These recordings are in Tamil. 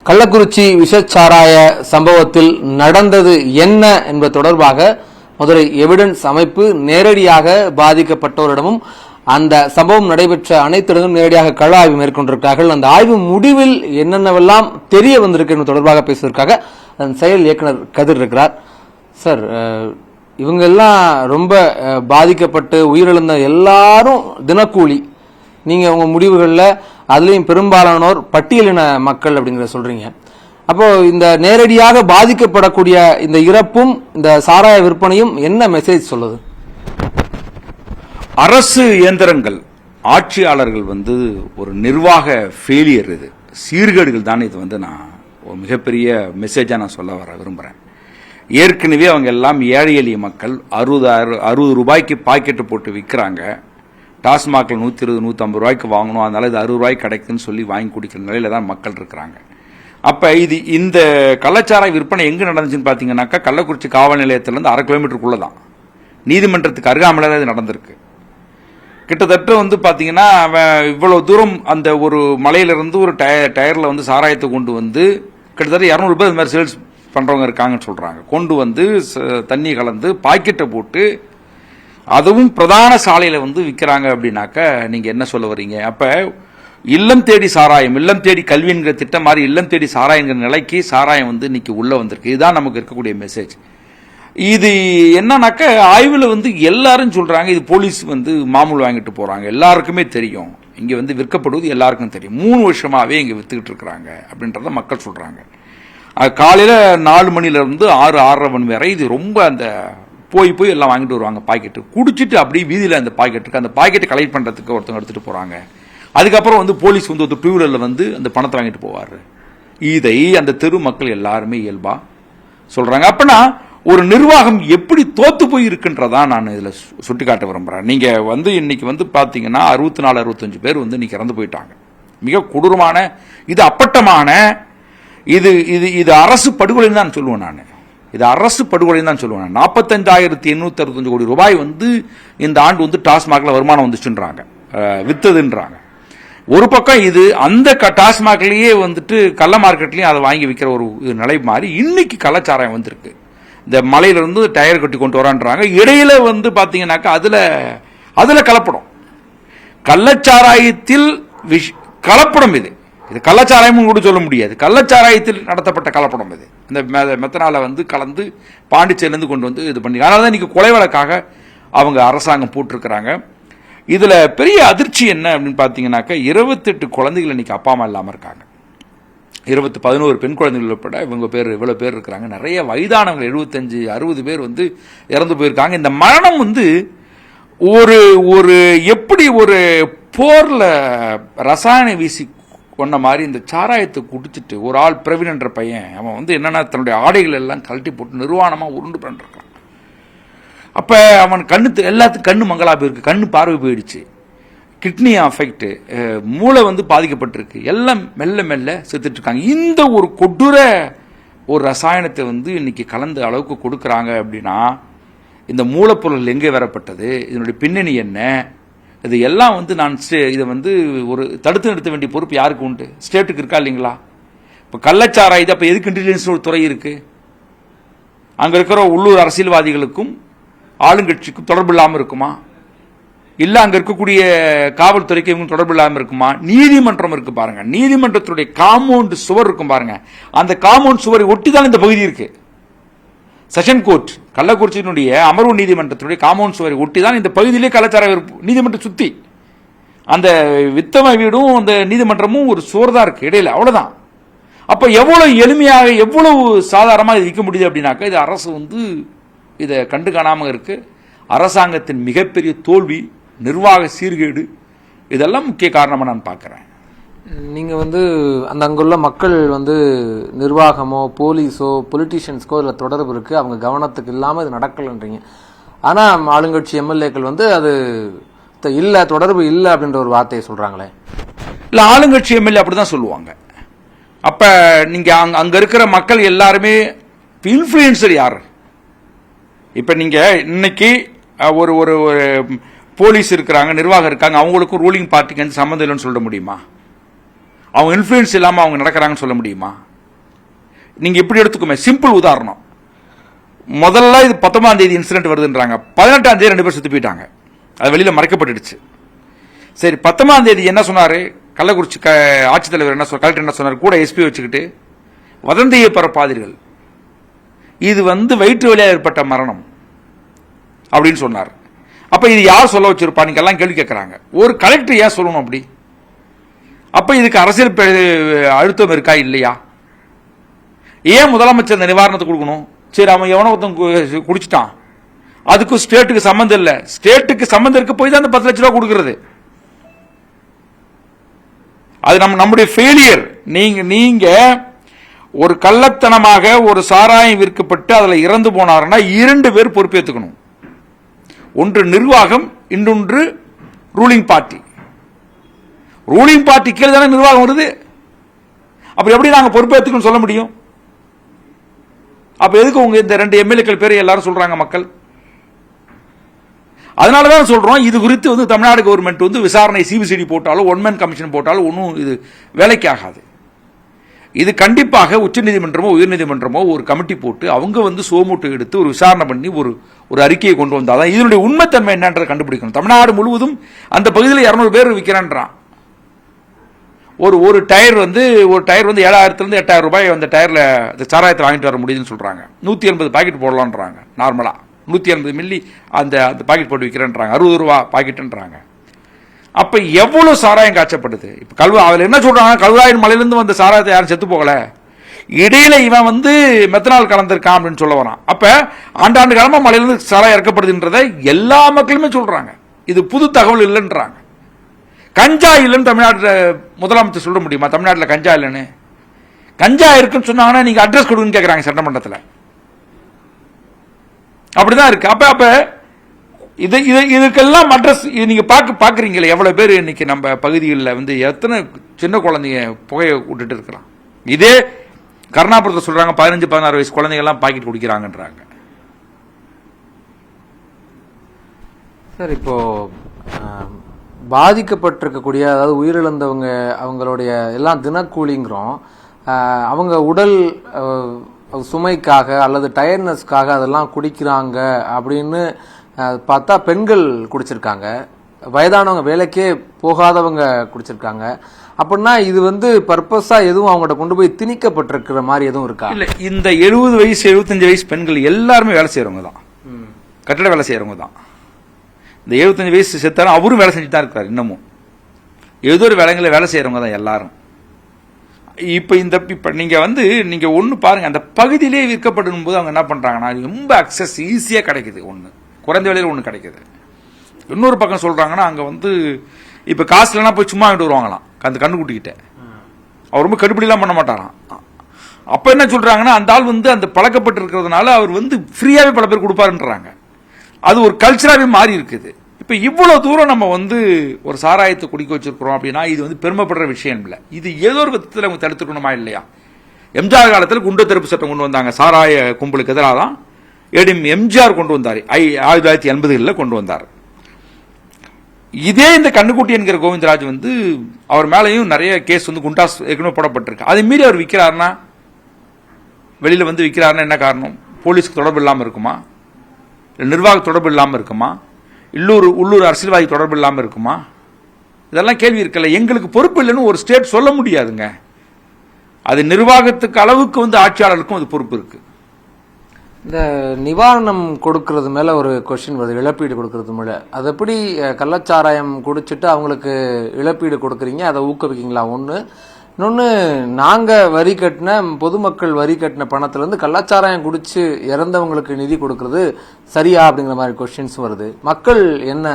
கள்ளக்குறிச்சி விஷச்சாராய சம்பவத்தில் நடந்தது என்ன என்பது தொடர்பாக மதுரை எவிடன்ஸ் அமைப்பு நேரடியாக பாதிக்கப்பட்டோரிடமும் அந்த சம்பவம் நடைபெற்ற அனைத்து இடங்களும் நேரடியாக கள ஆய்வு மேற்கொண்டிருக்கிறார்கள். அந்த ஆய்வு முடிவில் என்னென்னவெல்லாம் தெரிய வந்திருக்கு என்பது தொடர்பாக பேசுவதற்காக அதன் செயல் இயக்குனர் கதிர் இருக்கிறார். சார், இவங்க எல்லாம் ரொம்ப பாதிக்கப்பட்டு உயிரிழந்த எல்லாரும் தினக்கூலி. நீங்க உங்க முடிவுகளில் அதுலயும் பெரும்பாலானோர் பட்டியலின மக்கள் அப்படிங்கிறத சொல்றீங்க. அப்போ இந்த நேரடியாக பாதிக்கப்படக்கூடிய இந்த இறப்பும் இந்த சாராய விற்பனையும் என்ன மெசேஜ் சொல்லுது? அரசு இயந்திரங்கள், ஆட்சியாளர்கள் ஒரு நிர்வாக ஃபெயிலியர், இது சீர்கேடுகள் தான். இது நான் ஒரு மிகப்பெரிய மெசேஜா நான் சொல்ல விரும்புறேன். ஏற்கனவே அவங்க எல்லாம் ஏழை எளிய மக்கள் 60 ரூபாய்க்கு பாக்கெட்டு போட்டு விற்கிறாங்க. டாஸ்மாக்ல 120 150 ரூபாய்க்கு வாங்கணும், அதனால இது 60 ரூபாய்க்கு கிடைக்குன்னு சொல்லி வாங்கி குடிக்கிற நிலையில தான் மக்கள் இருக்கிறாங்க. அப்ப இந்த கள்ளச்சாராய விற்பனை எங்க நடந்துச்சுன்னு பாத்தீங்கன்னாக்கா, கள்ளக்குறிச்சி காவல் நிலையத்திலிருந்து 1/2 கிலோமீட்டருக்குள்ளதான், நீதிமன்றத்துக்கு அருகாமையில இது நடந்திருக்கு. கிட்டத்தட்ட பாத்தீங்கன்னா இவ்வளவு தூரம் அந்த ஒரு மலையிலிருந்து ஒரு டயர்ல சாராயத்தை கொண்டு கிட்டத்தட்ட 200 பேர் இந்த மாதிரி சேல்ஸ் பண்றவங்க இருக்காங்கன்னு சொல்றாங்க. கொண்டு தண்ணி கலந்து பாக்கெட்டை போட்டு அதுவும் பிரதான சாலையில விற்கிறாங்க. அப்படின்னாக்க நீங்க என்ன சொல்ல வர்றீங்க? அப்ப இல்லம் தேடி சாராயம், இல்லம் தேடி கல்வி என்கிற திட்டம் மாதிரி இல்லம் தேடி சாராயங்கிற நிலைக்கு சாராயம் இன்னைக்கு உள்ள வந்திருக்கு. இதுதான் நமக்கு இருக்கக்கூடிய மெசேஜ். இது என்னன்னாக்க, ஆய்வுல எல்லாரும் சொல்றாங்க இது போலீஸ் மாமூல் வாங்கிட்டு போறாங்க. எல்லாருக்குமே தெரியும் இங்க விற்கப்படுவது எல்லாருக்கும் தெரியும். 3 வருஷமாவே இங்க வித்துக்கிட்டு இருக்கிறாங்க அப்படின்றத மக்கள் சொல்றாங்க. காலையில 4 மணில இருந்து 6-6:30 மணி வரை இது ரொம்ப அந்த போய் எல்லாம் வாங்கிட்டு வருவாங்க. பாக்கெட்டு குடிச்சிட்டு அப்படியே வீதியில அந்த பாக்கெட்டை கலெக்ட் பண்றதுக்கு ஒருத்தவங்க எடுத்துட்டு போறாங்க. அதுக்கப்புறம் போலீஸ் ஒரு 2 வீலர்ல அந்த பணத்தை வாங்கிட்டு போவாரு. இதை அந்த தெரு மக்கள் எல்லாருமே இயல்பா சொல்றாங்க. அப்பனா ஒரு நிர்வாகம் எப்படி தோத்து போய் இருக்குன்றதா நான் இதுல சுட்டிக்காட்ட விரும்புறேன். நீங்க இன்னைக்கு பாத்தீங்கன்னா 64-65 பேர் இன்னைக்கு இறந்து போயிட்டாங்க. மிக கொடூரமான, இது அப்பட்டமான, இது அரசு படுகொலைன்னு தான் சொல்லுவேன் நான். இது அரசு படுகொலைன்னு தான் சொல்லுவேன். 45,865 கோடி ரூபாய் இந்த ஆண்டு டாஸ்மாக்ல வருமானம் வந்துச்சுன்றாங்க, வித்ததுன்றாங்க. ஒரு பக்கம் இது அந்த டாஸ்மாக்லயே கள்ள மார்க்கெட்லயும் அதை வாங்கி விற்கிற ஒரு நிலை மாறி இன்னைக்கு கள்ளச்சாராயம் வந்திருக்கு. இந்த மலையிலிருந்து டயர் கட்டி கொண்டு வரான்றாங்க. இடையில பாத்தீங்கன்னாக்கா அதுல கலப்படம், கள்ளச்சாராயத்தில் கலப்படம். இது கள்ளச்சாராயம் கூட சொல்ல முடியாது, கள்ளச்சாராயத்தில் நடத்தப்பட்ட கலப்படம். இது இந்த மெத்தனால கலந்து பாண்டிச்சேரியிலிருந்து கொண்டு இது பண்ணி, அதனாலதான் இன்னைக்கு கொலை வழக்காக அவங்க அரசாங்கம் போட்டிருக்கிறாங்க. இதுல பெரிய அதிர்ச்சி என்ன அப்படின்னு பாத்தீங்கன்னாக்கா, 28 குழந்தைகள் இன்னைக்கு அப்பா அம்மா இல்லாம இருக்காங்க. 11 பெண் குழந்தைகள் உட்பட இவ்வளவு பேர் இருக்கிறாங்க. நிறைய வயதானவங்க 75-60 பேர் இறந்து போயிருக்காங்க. இந்த மரணம் ஒரு எப்படி ஒரு போர்ல ரசாயன வீசி கொண்ட மாதிரி இந்த சாராயத்தை குடிச்சிட்டு ஒரு ஆள் பிரவீன் என்ற பையன், அவன் என்னன்னா தன்னுடைய ஆடைகள் எல்லாம் கழட்டி போட்டு நிர்வாணமா உருண்டு பண்ணிருக்கான். அப்ப அவன் எல்லாத்துக்கும் கண்ணு மங்களா போயிருக்கு, கண்ணு பார்வை போயிடுச்சு, கிட்னி அஃபெக்ட், மூளை பாதிக்கப்பட்டிருக்கு, எல்லாம் மெல்ல மெல்ல செத்துட்டு இருக்காங்க. இந்த ஒரு கொடூர ஒரு ரசாயனத்தை இன்னைக்கு கலந்த அளவுக்கு கொடுக்கறாங்க. அப்படின்னா இந்த மூலப்பொருள் எங்கே வரப்பட்டது, இதனுடைய பின்னணி என்ன, இது எல்லாம் நான் இதை ஒரு தடுத்து நிறுத்த வேண்டிய பொறுப்பு யாருக்கு உண்டு? ஸ்டேட்டுக்கு இருக்கா இல்லைங்களா? இப்ப கள்ளச்சாராயம், அப்ப எதுக்கு இன்டெலிஜென்ஸ் ஒரு துறை இருக்கு? அங்க இருக்கிற உள்ளூர் அரசியல்வாதிகளுக்கும் ஆளுங்கட்சிக்கும் தொடர்பு இல்லாம இருக்குமா? இல்ல அங்க இருக்கக்கூடிய காவல்துறைக்கு இவங்க தொடர்பு இல்லாம இருக்குமா? நீதிமன்றம் இருக்கு பாருங்க, நீதிமன்றத்துடைய காம்பவுண்ட் சுவர் இருக்கும் பாருங்க, அந்த காம்பவுண்ட் சுவரை ஒட்டிதான் இந்த பகுதி இருக்கு. செஷன் கோர்ட் கள்ளக்குறிச்சியினுடைய அமர்வு நீதிமன்றத்துடைய காம்பவுண்ட் சுவரை ஒட்டிதான் இந்த பகுதியிலே கள்ளச்சாராய நீதிமன்றம் சுத்தி, அந்த வித்தம வீடும் அந்த நீதிமன்றமும் ஒரு சுவர் தான் இருக்கு இடையில, அவ்வளவுதான். அப்ப எவ்வளவு எளிமையாக எவ்வளவு சாதாரணமாக விற்க முடியுது அப்படின்னாக்கா, இது அரசு இதை கண்டு காணாம இருக்கு. அரசாங்கத்தின் மிகப்பெரிய தோல்வி, நிர்வாக சீர்கேடு, இதெல்லாம் முக்கிய காரணமா நான் பார்க்கிறேன். நீங்க அந்த அங்குள்ள மக்கள் நிர்வாகமோ போலீஸோ பொலிட்டீஷியன்ஸ்க்கோ இதுல தொடர்பு இருக்கு, அவங்க கவனத்துக்கு இல்லாம இது நடக்கலன்றீங்க. ஆனா ஆளுங்கட்சி எம்எல்ஏக்கள் அது இல்ல, தொடர்பு இல்ல அப்படின்ற ஒரு வார்த்தையை சொல்றாங்களே. இல்ல, ஆளுங்கட்சி எம்எல்ஏ அப்படிதான் சொல்லுவாங்க. அப்ப நீங்க அங்க இருக்கிற மக்கள் எல்லாருமே இன்ஃபுளுன்சர் யாரு? இப்ப நீங்க இன்னைக்கு ஒரு ஒரு போலீஸ் இருக்கிறாங்க, நிர்வாகம் இருக்காங்க, அவங்களுக்கும் ரூலிங் பார்ட்டிக்கு சம்மந்தம் இல்லைன்னு சொல்ல முடியுமா? அவங்க இன்ஃபுளுன்ஸ் இல்லாம அவங்க நடக்கிறாங்கன்னு சொல்ல முடியுமா? நீங்க இப்படி எடுத்துக்கோமே, சிம்பிள் உதாரணம். முதல்ல இது 19ஆம் தேதி இன்சிடென்ட் வருதுன்றாங்க, 18ஆம் தேதி 2 பேர் செத்து போயிட்டாங்க, அது வெளியில மறைக்கப்பட்டுடுச்சு. சரி, 19ஆம் தேதி என்ன சொன்னாரு கள்ளக்குறிச்சி ஆட்சித்தலைவர், என்ன கலெக்டர் என்ன சொன்னார், கூட எஸ்பி வச்சுக்கிட்டு வதந்தியை பரப்பாதீர்கள், இது வயிற்று வழியாக ஏற்பட்ட மரணம் அப்படின்னு சொன்னார். அப்ப இது யார் சொல்ல வச்சிருப்பா, நீங்க எல்லாம் கேள்வி கேட்கறாங்க. ஒரு கலெக்டர் ஏன் சொல்லணும் அப்படி? அப்ப இதுக்கு அரசியல் அழுத்தம் இருக்கா இல்லையா? ஏன் முதலமைச்சர் இந்த நிவாரணத்தை கொடுக்கணும்? சரி, அவன் எவனோ ஒருத்தன் குடிச்சிட்டான், அதுக்கு ஸ்டேட்டுக்கு சம்பந்தம் இல்ல, ஸ்டேட்டுக்கு சம்பந்தம் இருக்க போய் தான் அந்த 10 லட்சம் ரூபாய் கொடுக்கிறது. அது நம்முடைய ஃபெயிலியர். நீங்க ஒரு கள்ளத்தனமாக ஒரு சாராயம் விற்கப்பட்டு அதுல இறந்து போனாருன்னா 2 பேர் பொறுப்பேற்றுக்கணும். ஒன்று நிர்வாகம், இன்னொன்று ரூலிங் பார்ட்டி. ரூலிங் பார்ட்டி கீழே தானே நிர்வாகம் வருது. அப்ப எப்படி நாங்க பொறுப்பேற்றுக்கணும் சொல்ல முடியும்? அப்ப எதுக்கு உங்க இந்த 2 எம்எல்ஏக்கள் பேரை எல்லாரும் சொல்றாங்க மக்கள்? அதனாலதான் சொல்றோம், இது குறித்து தமிழ்நாடு கவர்மெண்ட் விசாரணை சிபிசிடி போட்டாலும் ஒன்மேன் கமிஷன் போட்டாலும் ஒன்றும் இது வேலைக்கு ஆகாது. இது கண்டிப்பாக உச்சநீதிமன்றமோ உயர்நீதிமன்றமோ ஒரு கமிட்டி போட்டு அவங்க சோமூட்டை எடுத்து ஒரு விசாரணை பண்ணி ஒரு அறிக்கையை கொண்டு வந்தாதான் இதனுடைய உண்மைத்தன்மை என்னன்றதை கண்டுபிடிக்கணும். தமிழ்நாடு முழுவதும் அந்த பகுதியில் 200 பேர் விற்கிறான்றான். ஒரு டயர் ஒரு டயர் 7,000 to 8,000 ரூபாய் அந்த டயர்ல சாராயத்தை வாங்கிட்டு வர முடியுதுன்னு சொல்றாங்க. 180 பாக்கெட் போடலான்றாங்க. நார்மலா 180 மில்லி அந்த பாக்கெட் போட்டு விற்கிறேன்றாங்க. 60 ரூபா பாக்கெட்ன்றாங்க. அப்ப எவ்வளவு சாராயம் காய்ச்சப்படுது. இப்ப அதுல என்ன சொல்றாங்க, கல்வராயன் மலையிலிருந்து வந்த சாராயத்தை யாரும் செத்து போகல, இடையில இவன் மெத்தனால் கலந்திருக்கான் அப்படின்னு சொல்ல வரான். அப்ப ஆண்டாண்டு காலமா மலையிலிருந்து சாராயம் இறக்கப்படுதுன்றதை எல்லா மக்களுமே சொல்றாங்க. இது புது தகவல் இல்லைன்றாங்க. கஞ்சா இல்லைன்னு தமிழ்நாட்டில் முதலமைச்சர் சொல்ல முடியுமா? தமிழ்நாட்டில் கஞ்சா இல்லைன்னு, கஞ்சா இருக்குன்னு சொன்னாங்கன்னா நீங்க அட்ரஸ் கொடுன்னு கேட்கறாங்க சட்டமன்றத்தில். அப்படிதான் இருக்கு. அப்ப இதுக்கெல்லாம் அட்ரஸ் நீங்க பாக்குறீங்களே, எவ்வளவு பேர் இன்னைக்கு நம்ம பகுதிகளில் எத்தனை சின்ன குழந்தைங்க புகையை விட்டுட்டு இருக்கலாம். இதே கருணாபுரத்தை சொல்றாங்க 15-16 வயசு குழந்தைங்க எல்லாம் பாக்கெட் குடிக்கிறாங்கன்றாங்க. சார், இப்போ பாதிக்கப்பட்டிருக்கக்கூடிய, அதாவது உயிரிழந்தவங்க அவங்களுடைய எல்லாம் தினக்கூலிங்கிறோம், அவங்க உடல் சுமைக்காக அல்லது டயர்னஸ்க்காக அதெல்லாம் குடிக்கிறாங்க அப்படின்னு பார்த்தா பெண்கள் குடிச்சிருக்காங்க, வயதானவங்க வேலைக்கே போகாதவங்க குடிச்சிருக்காங்க. அப்படின்னா இது பர்பஸா எதுவும் அவங்கள்ட்ட கொண்டு போய் திணிக்கப்பட்டிருக்கிற மாதிரி எதுவும் இருக்கா? இல்ல, இந்த 70 வயசு 75 வயசு பெண்கள் எல்லாருமே வேலை செய்யறவங்க தான், கட்டட வேலை செய்யறவங்க தான். இந்த 75 வயசு செத்தாலும் அவரும் வேலை செஞ்சுட்டு தான் இருக்காரு. இன்னமும் ஏதோ ஒரு வேலைகளை வேலை செய்யறவங்க தான் எல்லாரும். இப்ப நீங்க நீங்க ஒண்ணு பாருங்க, அந்த பகுதியிலே விற்கப்படும் போது அவங்க என்ன பண்றாங்கன்னா ரொம்ப அக்சஸ் ஈஸியா கிடைக்குது. ஒண்ணு குறைந்த விலையில ஒண்ணு கிடைக்குது. இன்னொரு பக்கம் சொல்றாங்கன்னா அங்க இப்ப காசுலாம் போய் சும்மா வாங்கிட்டு வருவாங்களாம் அந்த கண்ணுக்குட்டிக்கிட்ட. அவர் ரொம்ப கடுப்படிலாம் பண்ண மாட்டாராம். அப்ப என்ன சொல்றாங்கன்னா அந்த ஆள் அந்த பழக்கப்பட்டு இருக்கிறதுனால அவர் ஃப்ரீயாவே பல பேர் கொடுப்பாருன்றாங்க. அது ஒரு கல்ச்சராவே மாறி இருக்குது. இப்ப இவ்வளவு தூரம் நம்ம ஒரு சாராயத்தை குடிக்க வச்சிருக்கிறோம் அப்படின்னா இது பெருமைப்படுற விஷயம் இல்ல. இது ஏதோ ஒரு விதத்தில் அவங்க தடுத்துக்கணுமா இல்லையா? எம்ஜிஆர் காலத்தில் குண்ட தடுப்பு சட்டம் கொண்டு வந்தாங்க. சாராய கும்பலுக்கு எதிராக தான் எம்ஜிஆர் கொண்டு வந்தார். 1980களில் கொண்டு வந்தார். இதே இந்த கண்ணுக்குட்டி என்கிற கோவிந்தராஜ் அவர் மேலையும் நிறைய கேஸ் குண்டாஸ் ஏற்கனவே போடப்பட்டிருக்கு. அதை மீறி அவர் விற்கிறாருன்னா, வெளியில விற்கிறாருன்னா என்ன காரணம்? போலீஸ்க்கு தொடர்பு இல்லாமல் இருக்குமா? நிர்வாக தொடர்பு இல்லாமல் இருக்குமா? உள்ளூர் அரசியல்வாதி தொடர்பு இல்லாமல் இருக்குமா? இதெல்லாம் கேள்வி இருக்கல. எங்களுக்கு பொறுப்பு இல்லைன்னு ஒரு ஸ்டேட் சொல்ல முடியாதுங்க. அது நிர்வாகத்துக்கு அளவுக்கு ஆட்சியாளருக்கும் அது பொறுப்பு இருக்கு. இந்த நிவாரணம் கொடுக்கறது மேல ஒரு கொஸ்டின் வருது, இழப்பீடு கொடுக்கறது மேல. அது எப்படி கள்ளச்சாராயம் குடிச்சிட்டு அவங்களுக்கு இழப்பீடு கொடுக்குறீங்க, அதை ஊக்குவிக்கீங்களா? ஒன்று. இன்னொன்று, நாங்க வரி கட்டின, பொதுமக்கள் வரி கட்டின பணத்துல இருந்து கள்ளச்சாராயம் குடிச்சு இறந்தவங்களுக்கு நிதி கொடுக்கறது சரியா அப்படிங்கிற மாதிரி கொஸ்டின்ஸ் வருது. மக்கள் என்ன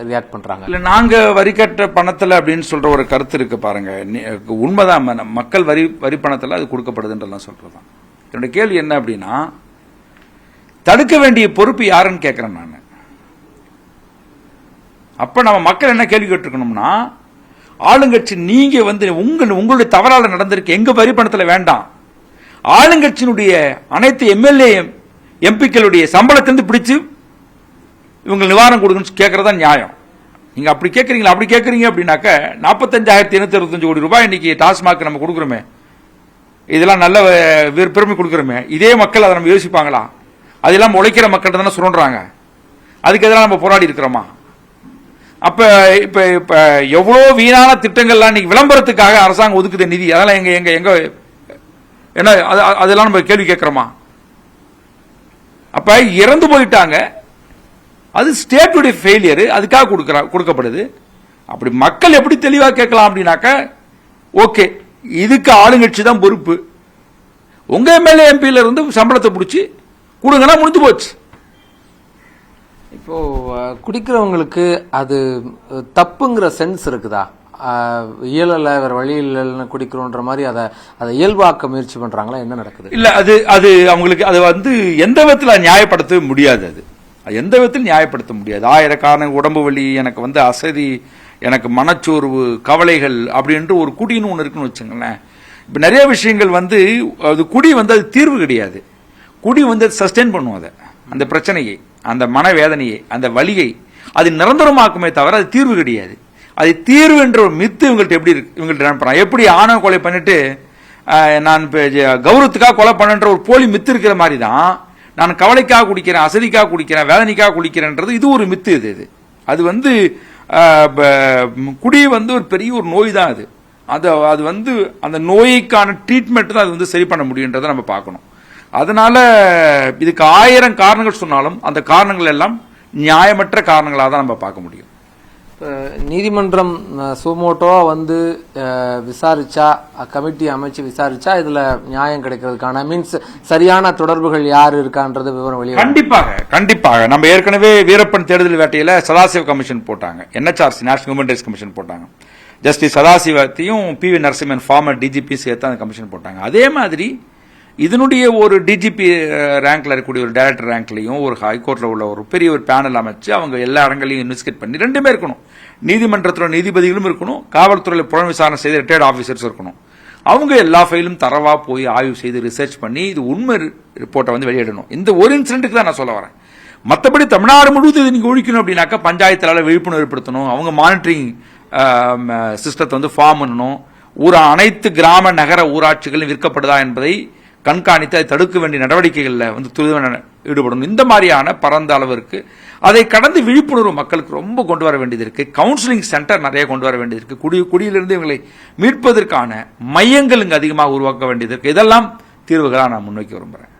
ரியாக்ட் பண்றாங்க? இல்ல, நாங்க வரி கட்ட பணத்துல அப்படின்னு சொல்ற ஒரு கருத்து இருக்கு பாருங்க. உண்மைதான், மக்கள் வரி பணத்துல அது கொடுக்கப்படுதுன்றதான் சொல்றதான். என்னோட கேள்வி என்ன அப்படின்னா, தடுக்க வேண்டிய பொறுப்பு யாருன்னு கேட்கிறேன் நான். அப்ப நம்ம மக்கள் என்ன கேள்வி கேட்டிருக்கணும்னா, ஆளுங்கட்சி நீங்க உங்களுடைய தவறால நடந்திருக்கு, எங்க வரி பணத்துல வேண்டாம், ஆளுங்கட்சியினுடைய அனைத்து எம்எல்ஏ எம்பிக்களுடைய சம்பளத்திலிருந்து பிடிச்சு இவங்க நிவாரணம் கொடுக்கணும்னு கேட்கறதா நியாயம். நீங்க அப்படி கேட்கறீங்களா? அப்படி கேட்கறீங்க அப்படின்னாக்க 45,825 கோடி ரூபாய் இன்னைக்கு டாஸ்மாக் நம்ம கொடுக்குறோமே, இதெல்லாம் நல்ல பெருமை கொடுக்குறோமே, இதே மக்கள் அதை நம்ம யோசிப்பாங்களா? அதெல்லாம் உழைக்கிற மக்கள் தானே சுரண்டுறாங்க. அதுக்கு எதிராக நம்ம போராடி இருக்கிறோமா? அப்ப இப்ப இப்ப எவ்வளவு வீணான திட்டங்கள்லாம் இன்னைக்கு விளம்பரத்துக்காக அரசாங்கம் ஒதுக்குது நிதி, அதெல்லாம் எங்க எங்க எங்க என்ன அதெல்லாம் நம்ம கேள்வி கேட்கிறோமா? அப்ப இறந்து போயிட்டாங்க, அது ஸ்டேட்டுடைய ஃபெயிலியர், அதுக்காக கொடுக்கப்படுது. அப்படி மக்கள் எப்படி தெளிவா கேட்கலாம் அப்படின்னாக்க, ஓகே இதுக்கு ஆளுங்கட்சி தான் பொறுப்பு, உங்க எம்எல்ஏ எம்பியில இருந்து சம்பளத்தை பிடிச்சி கொடுங்கன்னா முடிஞ்சு போச்சு. இப்போ குடிக்கிறவங்களுக்கு அது தப்புங்கிற சென்ஸ் இருக்குதா? இயலல வேற வழி இல்லைன்னு குடிக்கிறோன்ற மாதிரி அதை இயல்பாக்க முயற்சி பண்றாங்களா? என்ன நடக்குது? இல்ல அது அவங்களுக்கு அது வந்து எந்த விதத்தில் நியாயப்படுத்த முடியாது. அது எந்த விதத்தில் நியாயப்படுத்த முடியாது. ஆயிரக்கான உடம்பு வலி, எனக்கு வந்து அசதி, எனக்கு மனச்சோர்வு, கவலைகள் அப்படின்ட்டு ஒரு குடின்னு ஒன்று இருக்குன்னு வச்சுங்களேன். இப்ப நிறைய விஷயங்கள் வந்து அது குடி வந்து அது தீர்வு கிடையாது. குடி வந்து சஸ்டெயின் பண்ணும் அதை, அந்த பிரச்சனையை, அந்த மனவேதனையை, அந்த வலியை அது நிரந்தரமாக்குமே தவிர அது தீர்வு கிடையாது. அது தீர்வு என்ற ஒரு மித்து இவங்கள்ட்ட எப்படி இருக்கு, இவங்கள்ட்ட நினைப்பாங்க. எப்படி ஆணவ கொலை பண்ணிட்டு நான் கௌரவத்துக்காக கொலை பண்ணன்ற ஒரு போலி மித்து இருக்கிற மாதிரி தான் நான் கவலைக்காக குடிக்கிறேன், அசதிக்காக குடிக்கிறேன், வேதனைக்காக குடிக்கிறேன்றது இது ஒரு மித்து. அது வந்து குடி வந்து ஒரு பெரிய ஒரு நோய் தான். அது வந்து அந்த நோய்க்கான ட்ரீட்மெண்ட் தான் அது வந்து சரி பண்ண முடியுன்றதை நம்ம பார்க்கணும். அதனால இதுக்கு 1000 காரணங்கள் சொன்னாலும் அந்த காரணங்கள் எல்லாம் நியாயமற்ற காரணங்களாக தான் நம்ம பார்க்க முடியும். நீதிமன்றம் சுமோட்டோவா வந்து விசாரிச்சா, கமிட்டி அமைச்சு விசாரிச்சா இதுல நியாயம் கிடைக்கிறதுக்கான மீன்ஸ் சரியான தொடர்புகள் யார் இருக்கான்றது விவரம் வெளியே கண்டிப்பாக நம்ம ஏற்கனவே வீரப்பன் தேடுதல் வேட்டையில சதாசிவ கமிஷன் போட்டாங்க, NHRC national human rights commission போட்டாங்க. ஜஸ்டிஸ் சதாசிவத்தையும் PV நரசிம்மன் ஃபார்மர் DGP சேர்த்து அந்த கமிஷன் போட்டாங்க. அதே மாதிரி இதனுடைய ஒரு DGP ரேங்க்ல இருக்கக்கூடிய ஒரு டைரக்டர் ரேங்க்லையும் ஒரு ஹைகோர்ட்ல உள்ள ஒரு பெரிய ஒரு பேனல் அமைச்சு அவங்க எல்லா இடங்களையும் இன்வெஸ்டிகேட் பண்ணி, ரெண்டுமே இருக்கணும், நீதிமன்றத்தில் நீதிபதிகளும் இருக்கணும், காவல்துறையில் புலன் விசாரணை செய்த ரிட்டையர்ட் ஆபீசர்ஸ் இருக்கணும். அவங்க எல்லா ஃபைலும் தரவா போய் ஆய்வு செய்து ரிசர்ச் பண்ணி இது உண்மை ரிப்போர்ட்டை வந்து வெளியிடணும். இந்த ஒரு இன்சிடென்ட்டுக்கு தான் நான் சொல்ல வரேன். மற்றபடி தமிழ்நாடு முழுவதும் இது நீங்க ஒழிக்கணும் அப்படின்னாக்கா பஞ்சாயத்தால விழிப்புணர்வு ஏற்படுத்தணும், அவங்க மானிட்டரிங் சிஸ்டத்தை வந்து ஃபார்ம் பண்ணணும், அனைத்து கிராம நகர ஊராட்சிகளும் விற்கப்படுதா என்பதை கண்காணித்து அதை தடுக்க வேண்டிய நடவடிக்கைகளில் வந்து துரிதமாக ஈடுபடணும். இந்த மாதிரியான பரந்த அளவிற்கு அதை கடந்து விழிப்புணர்வு மக்களுக்கு ரொம்ப கொண்டு வர வேண்டியது இருக்கு. கவுன்சிலிங் சென்டர் நிறைய கொண்டு வர வேண்டியது இருக்கு. குடியிலிருந்து இவங்களை மீட்பதற்கான மையங்கள் இங்கு அதிகமாக உருவாக்க வேண்டியது இருக்கு. இதெல்லாம் தீர்வுகளாக நான் முன்வைக்க விரும்புகிறேன்.